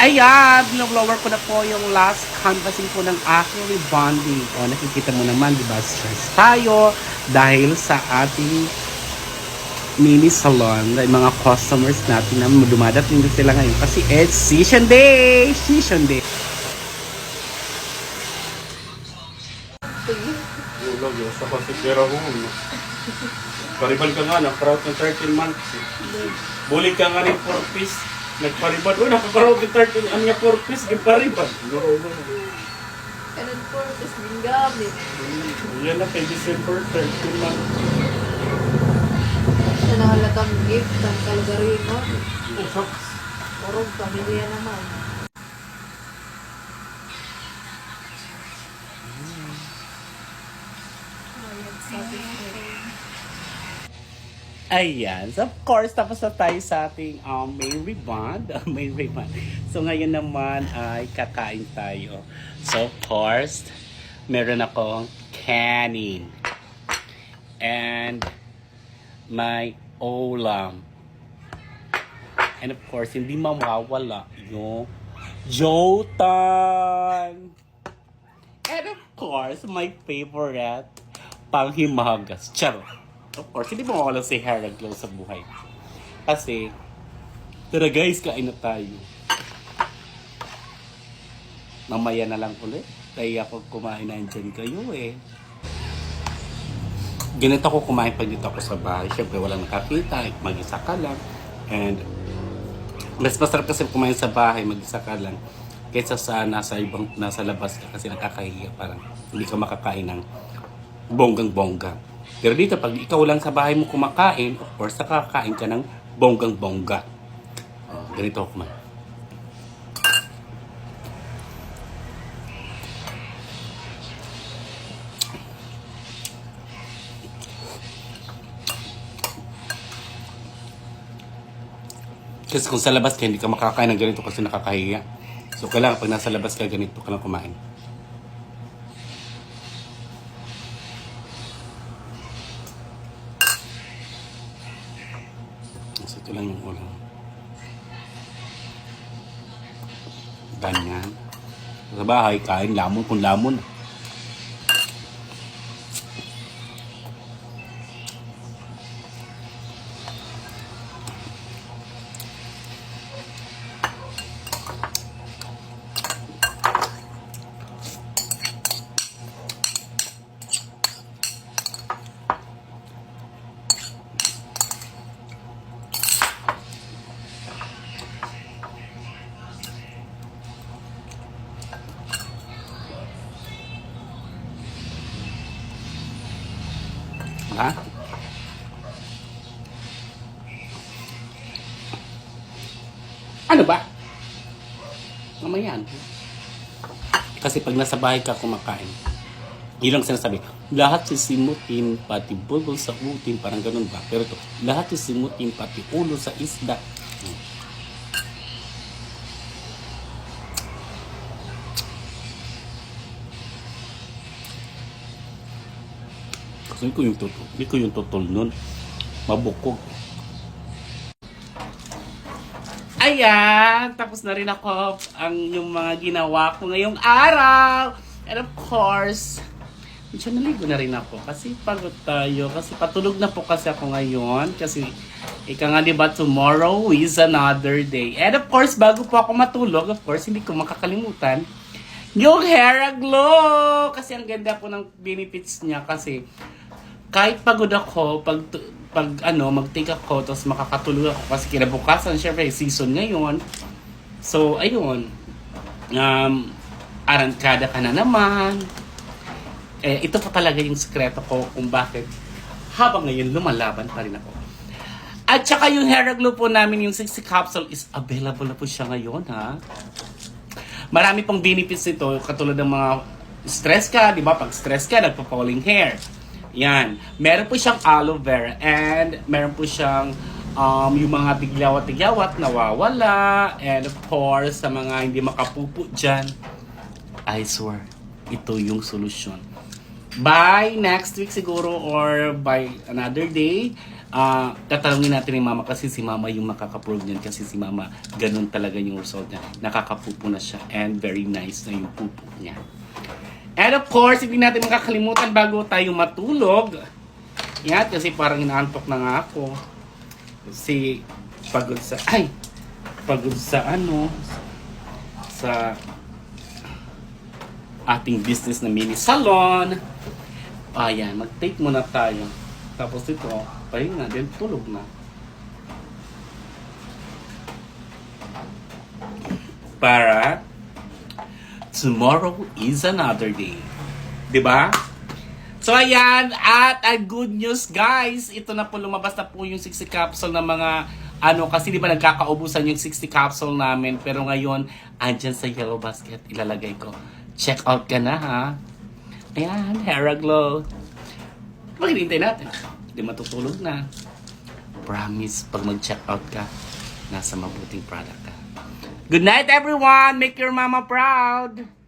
Ayan, binoblower ko na po yung last canvassing po ng aking rebonding. O, nakikita mo naman, di ba, stress tayo dahil sa ating mini salon, mga customers natin na dumadating din sila ngayon kasi it's session day! Session day! Ulog yun sa konsidera ko. Paribal ka nga, nakrowd ng 13 months. Bulig ka nga rin 4 piece. Nagparibad. Uy, nakakarowd ng 13 ang niya 4 piece. Giparibad. Kanan po, tapos din gamit. Yan na kay December 13 months. Sa nahalagang gift, ang Calgarino. Usap. Orong pamilya naman. Ayan, sabi ko. Ayan. So, of course, tapos na tayo sa ating May Rebond. May Rebond. So, ngayon naman ay kakain tayo. So, of course, meron akong kanin. And may ulam. And of course, hindi mawawala yung Jotan. And of course, my favorite, panghimagas. Charot. Of course, hindi mo mawala si Hair Glow sa buhay. Kasi, tara guys, kain na tayo. Mamaya na lang ulit. Kaya ako kumain na dyan kayo eh. Ganito ako kumain pag dito ako sa bahay. Siyempre, walang nakakita. Mag-isa ka lang. And, mas masarap kasi kumain sa bahay, mag-isa ka lang. Kaysa sa nasa labas ka kasi nakakahiya. Parang hindi ka makakain ng bonggang-bongga. Pero dito, pag ikaw lang sa bahay mo kumakain, of course, nakakain ka ng bonggang-bongga. Ganito ako kumain. Kasi kung sa labas ka, hindi ka makakain ng ganito kasi nakakahiya. So, kailangan pag nasa labas ka, ganito ka lang kumain. So, ito lang yung ulam. Ganyan. Sa bahay, kain lamon kung lamon. Ha? Ano ba? Mamaya. Kasi pag nasa bahay ka kumakain, yun lang sinasabi, lahat sisimutin, pati bulbul sa utin, parang ganun ba? Pero ito, lahat sisimutin, pati ulo sa isda. Kasi hindi ko yung tutol nun. Mabukog. Ayan! Tapos na rin ako yung mga ginawa ko ngayong araw. And of course, medyo naligo na rin ako kasi pagod tayo. Kasi patulog na po kasi ako ngayon. Kasi ika nga diba, tomorrow is another day. And of course, bago po ako matulog, of course, hindi ko makakalimutan yung Hair Glow. Kasi ang ganda po ng benefits niya. Kasi kahit pagod ako, pag mag-take ako, tapos makakatulog ako kasi kinabukasan, syempre, season ngayon. So, ayun. Arangkada ka na naman. Ito pa talaga yung sekreto ko kung bakit habang ngayon lumalaban pa rin ako. At saka yung Hair Glow po namin, yung 60 capsule is available na po siya ngayon, ha? Marami pong benefits nito, katulad ng mga stress ka, di ba? Pag stress ka, nagpa-falling hair. Yan. Meron po siyang aloe vera and meron po siyang yung mga tigyawat-tigyawat nawawala. And of course, sa mga hindi makapupo dyan, I swear, ito yung solusyon. By next week siguro or by another day, tatanungin natin ni Mama kasi si Mama yung makaka-prove niyan kasi si Mama ganun talaga yung result niya. Nakakapupo na siya and very nice na yung pupo niya. And of course, hindi natin makakalimutan bago tayo matulog. Yan, kasi parang inaantok na nga ako. Kasi pagod sa sa ating business na mini salon. Ayan, mag-take muna tayo. Tapos ito, pahinga, then tulog na. Para tomorrow is another day. 'Di ba? So ayan, at good news guys, ito na po lumabas na po yung 60 capsule ng mga kasi di ba nagkakaubusan yung 60 capsule namin, pero ngayon andyan sa yellow basket ilalagay ko. Check out ka na ha. Ayan, Hair Glow. Maghintay natin. Hindi matutulog na. Promise, pag mag-check out ka, nasa mabuting product ka. Good night everyone! Make your mama proud!